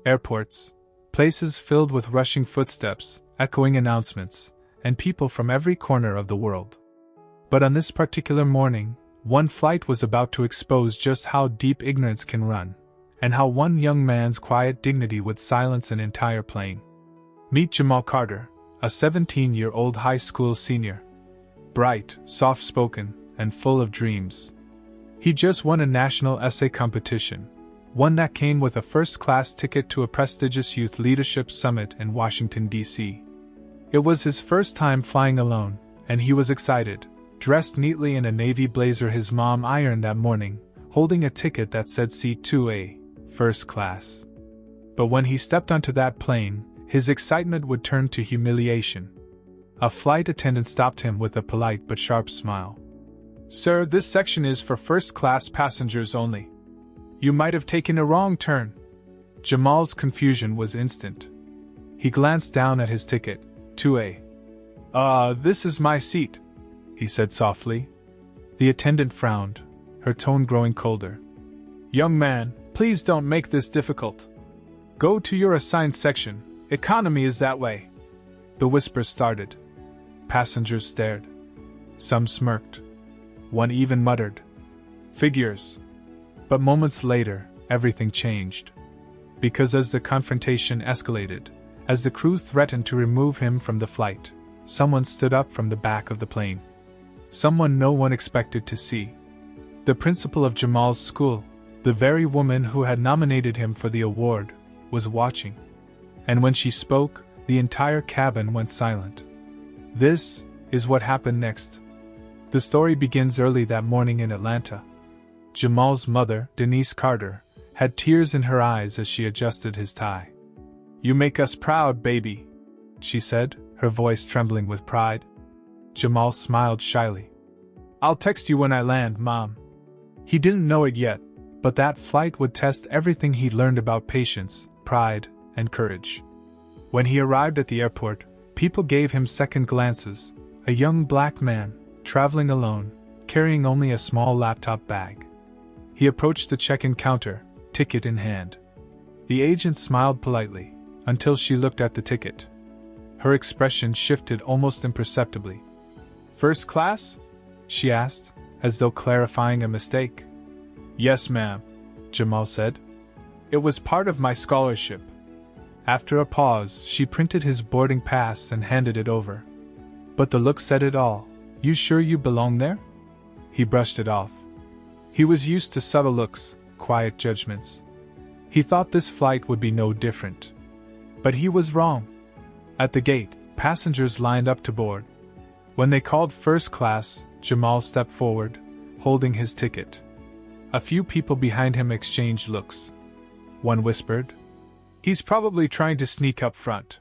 Airports, places filled with rushing footsteps, echoing announcements, and people from every corner of the world. But on this particular morning, one flight was about to expose just how deep ignorance can run, and how one young man's quiet dignity would silence an entire plane. Meet Jamal Carter, a 17-year-old high school senior. Bright, soft-spoken, and full of dreams. He just won a national essay competition, one that came with a first-class ticket to a prestigious youth leadership summit in Washington, D.C. It was his first time flying alone, and he was excited, dressed neatly in a navy blazer his mom ironed that morning, holding a ticket that said Seat 2A, First Class. But when he stepped onto that plane, his excitement would turn to humiliation. A flight attendant stopped him with a polite but sharp smile. "Sir, this section is for first-class passengers only. You might have taken a wrong turn." Jamal's confusion was instant. He glanced down at his ticket, 2A. This is my seat," he said softly. The attendant frowned, her tone growing colder. "Young man, please don't make this difficult. Go to your assigned section, economy is that way." The whisper started. Passengers stared. Some smirked. One even muttered, "Figures." But moments later, everything changed. Because as the confrontation escalated, as the crew threatened to remove him from the flight, someone stood up from the back of the plane. Someone no one expected to see. The principal of Jamal's school, the very woman who had nominated him for the award, was watching. And when she spoke, the entire cabin went silent. This is what happened next. The story begins early that morning in Atlanta. Jamal's mother, Denise Carter, had tears in her eyes as she adjusted his tie. "You make us proud, baby," she said, her voice trembling with pride. Jamal smiled shyly. "I'll text you when I land, Mom." He didn't know it yet, but that flight would test everything he'd learned about patience, pride, and courage. When he arrived at the airport, people gave him second glances. A young black man, traveling alone, carrying only a small laptop bag. He approached the check-in counter, ticket in hand. The agent smiled politely, until she looked at the ticket. Her expression shifted almost imperceptibly. "First class?" she asked, as though clarifying a mistake. "Yes, ma'am," Jamal said. "It was part of my scholarship." After a pause, she printed his boarding pass and handed it over. But the look said it all. "You sure you belong there?" He brushed it off. He was used to subtle looks, quiet judgments. He thought this flight would be no different. But he was wrong. At the gate, passengers lined up to board. When they called first class, Jamal stepped forward, holding his ticket. A few people behind him exchanged looks. One whispered, "He's probably trying to sneak up front."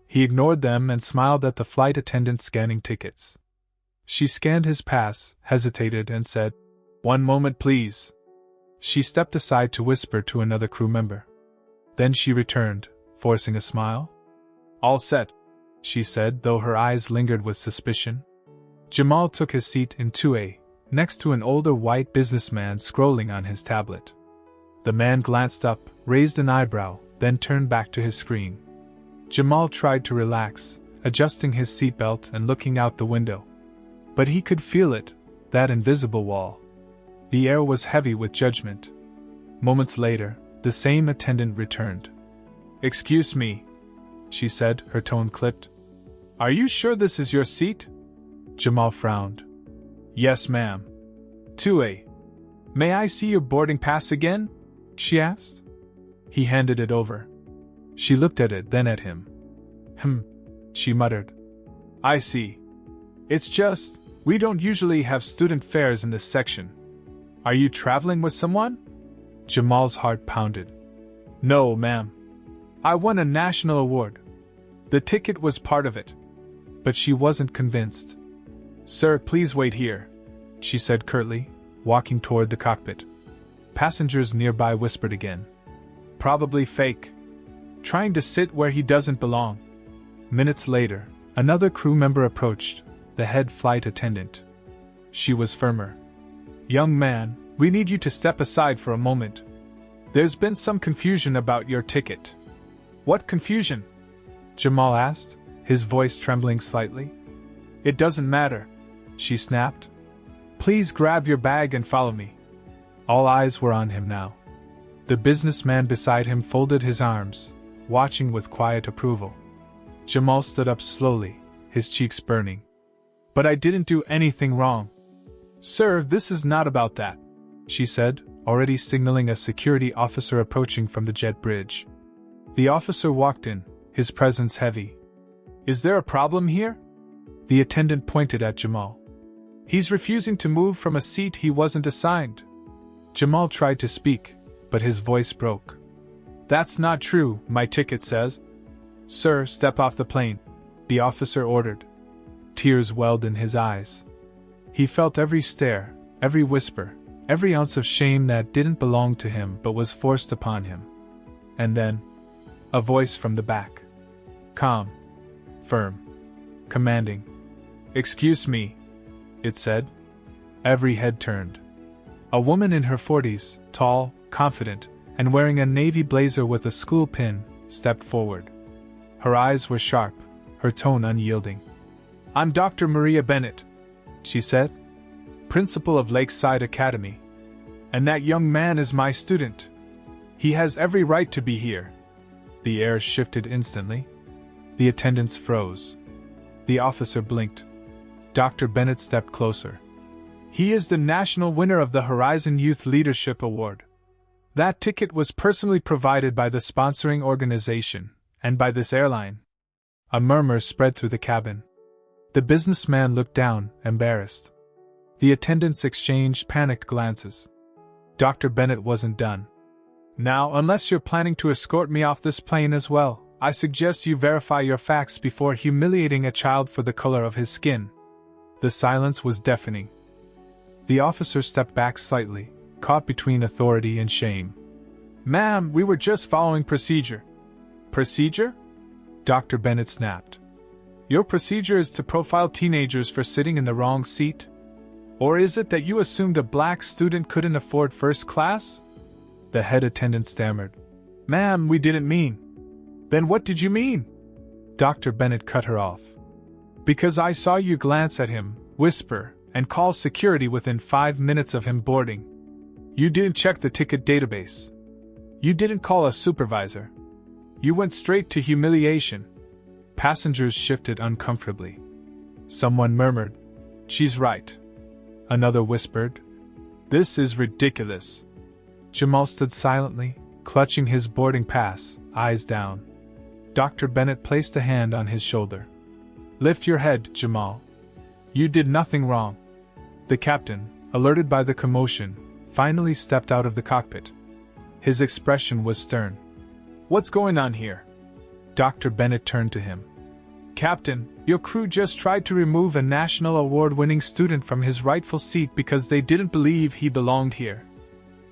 He ignored them and smiled at the flight attendant scanning tickets. She scanned his pass, hesitated, and said, "One moment, please." She stepped aside to whisper to another crew member. Then she returned, forcing a smile. "All set," she said, though her eyes lingered with suspicion. Jamal took his seat in 2A, next to an older white businessman scrolling on his tablet. The man glanced up, raised an eyebrow, then turned back to his screen. Jamal tried to relax, adjusting his seatbelt and looking out the window. But he could feel it, that invisible wall. The air was heavy with judgment. Moments later, the same attendant returned. "Excuse me," she said, her tone clipped. "Are you sure this is your seat?" Jamal frowned. "Yes, ma'am." 2A. "May I see your boarding pass again?" she asked. He handed it over. She looked at it, then at him. She muttered. "I see. It's just, we don't usually have student fares in this section. Are you traveling with someone?" Jamal's heart pounded. "No, ma'am. I won a national award. The ticket was part of it." But she wasn't convinced. "Sir, please wait here," she said curtly, walking toward the cockpit. Passengers nearby whispered again. "Probably fake. Trying to sit where he doesn't belong." Minutes later, another crew member approached, the head flight attendant. She was firmer. "Young man, we need you to step aside for a moment." There's been some confusion about your ticket. What confusion? Jamal asked, his voice trembling slightly. It doesn't matter, she snapped. Please grab your bag and follow me. All eyes were on him now. The businessman beside him folded his arms, watching with quiet approval. Jamal stood up slowly, his cheeks burning. But I didn't do anything wrong. Sir, this is not about that, she said, already signaling a security officer approaching from the jet bridge. The officer walked in, his presence heavy. Is there a problem here? The attendant pointed at Jamal. He's refusing to move from a seat he wasn't assigned. Jamal tried to speak, but his voice broke. That's not true, my ticket says. Sir, step off the plane, the officer ordered. Tears welled in his eyes. He felt every stare, every whisper, every ounce of shame that didn't belong to him but was forced upon him. And then, a voice from the back. Calm. Firm. Commanding. Excuse me, it said. Every head turned. A woman in her 40s, tall, confident, and wearing a navy blazer with a school pin, stepped forward. Her eyes were sharp, her tone unyielding. I'm Dr. Maria Bennett, she said, principal of Lakeside Academy. And that young man is my student. He has every right to be here. The air shifted instantly. The attendants froze. The officer blinked. Dr. Bennett stepped closer. He is the national winner of the Horizon Youth Leadership Award. That ticket was personally provided by the sponsoring organization, and by this airline. A murmur spread through the cabin. The businessman looked down, embarrassed. The attendants exchanged panicked glances. Dr. Bennett wasn't done. Now, unless you're planning to escort me off this plane as well, I suggest you verify your facts before humiliating a child for the color of his skin. The silence was deafening. The officer stepped back slightly, caught between authority and shame. Ma'am, we were just following procedure. Procedure? Dr. Bennett snapped. Your procedure is to profile teenagers for sitting in the wrong seat? Or is it that you assumed a black student couldn't afford first class? The head attendant stammered. Ma'am, we didn't mean. Then what did you mean? Dr. Bennett cut her off. Because I saw you glance at him, whisper, and call security within 5 minutes of him boarding. You didn't check the ticket database. You didn't call a supervisor. You went straight to humiliation. Passengers shifted uncomfortably. Someone murmured, She's right. Another whispered, This is ridiculous. Jamal stood silently, clutching his boarding pass, eyes down. Dr. Bennett placed a hand on his shoulder. Lift your head, Jamal. You did nothing wrong. The captain, alerted by the commotion, finally stepped out of the cockpit. His expression was stern. What's going on here? Dr. Bennett turned to him. Captain, your crew just tried to remove a national award-winning student from his rightful seat because they didn't believe he belonged here.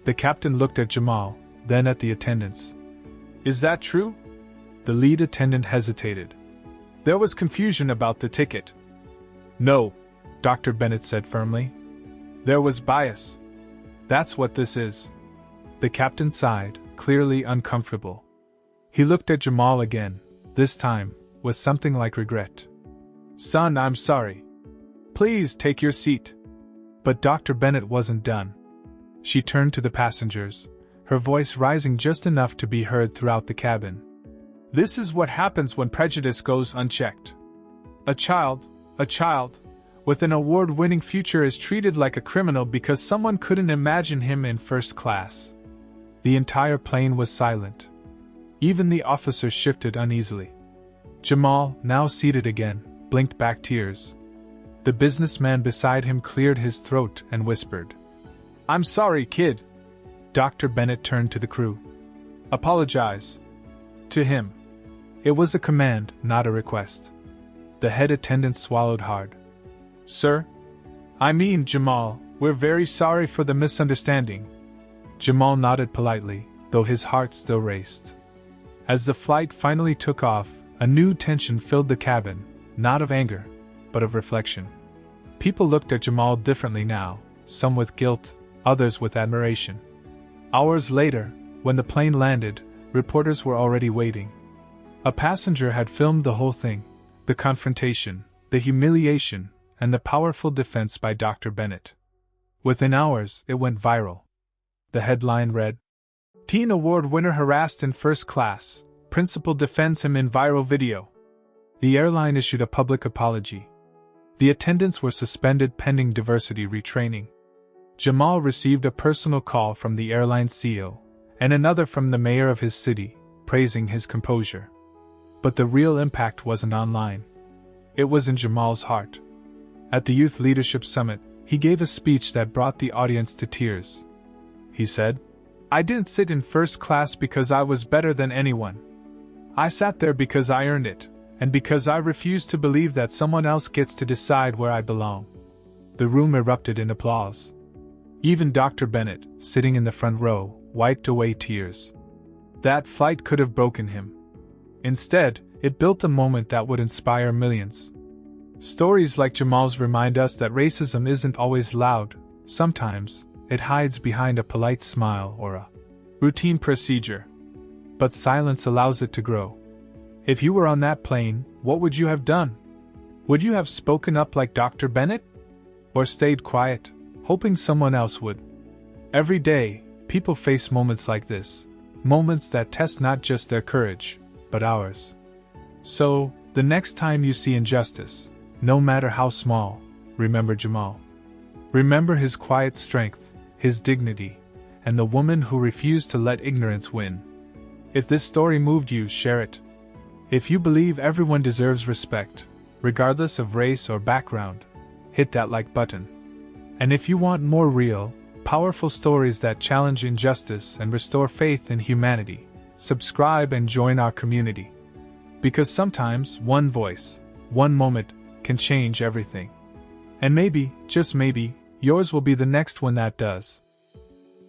The captain looked at Jamal, then at the attendants. Is that true? The lead attendant hesitated. There was confusion about the ticket. No, Dr. Bennett said firmly. There was bias. That's what this is. The captain sighed, clearly uncomfortable. He looked at Jamal again, this time, with something like regret. Son, I'm sorry. Please take your seat. But Dr. Bennett wasn't done. She turned to the passengers, her voice rising just enough to be heard throughout the cabin. This is what happens when prejudice goes unchecked. A child, with an award-winning future is treated like a criminal because someone couldn't imagine him in first class. The entire plane was silent. Even the officers shifted uneasily. Jamal, now seated again, blinked back tears. The businessman beside him cleared his throat and whispered, I'm sorry, kid. Dr. Bennett turned to the crew. Apologize. To him. It was a command, not a request. The head attendant swallowed hard. Sir? I mean, Jamal, we're very sorry for the misunderstanding. Jamal nodded politely, though his heart still raced. As the flight finally took off, a new tension filled the cabin, not of anger, but of reflection. People looked at Jamal differently now, some with guilt, others with admiration. Hours later, When the plane landed, reporters were already waiting. A passenger had filmed the whole thing: the confrontation, the humiliation, and the powerful defense by Dr. Bennett. Within hours, it went viral. The headline read, "Teen Award winner harassed in first class, principal defends him in viral video." The airline issued a public apology. The attendants were suspended pending diversity retraining. Jamal received a personal call from the airline CEO, and another from the mayor of his city, praising his composure. But the real impact wasn't online. It was in Jamal's heart. At the Youth Leadership Summit, he gave a speech that brought the audience to tears. He said, "I didn't sit in first class because I was better than anyone. I sat there because I earned it, and because I refuse to believe that someone else gets to decide where I belong." The room erupted in applause. Even Dr. Bennett, sitting in the front row, wiped away tears. That flight could have broken him. Instead, it built a moment that would inspire millions. Stories like Jamal's remind us that racism isn't always loud. Sometimes, it hides behind a polite smile or a routine procedure. But silence allows it to grow. If you were on that plane, what would you have done? Would you have spoken up like Dr. Bennett? Or stayed quiet, hoping someone else would? Every day, people face moments like this. Moments that test not just their courage, but ours. So, the next time you see injustice, no matter how small, remember Jamal. Remember his quiet strength, his dignity, and the woman who refused to let ignorance win. If this story moved you, share it. If you believe everyone deserves respect, regardless of race or background, hit that like button. And if you want more real, powerful stories that challenge injustice and restore faith in humanity, subscribe and join our community. Because sometimes one voice, one moment, can change everything. And maybe, just maybe, yours will be the next one that does.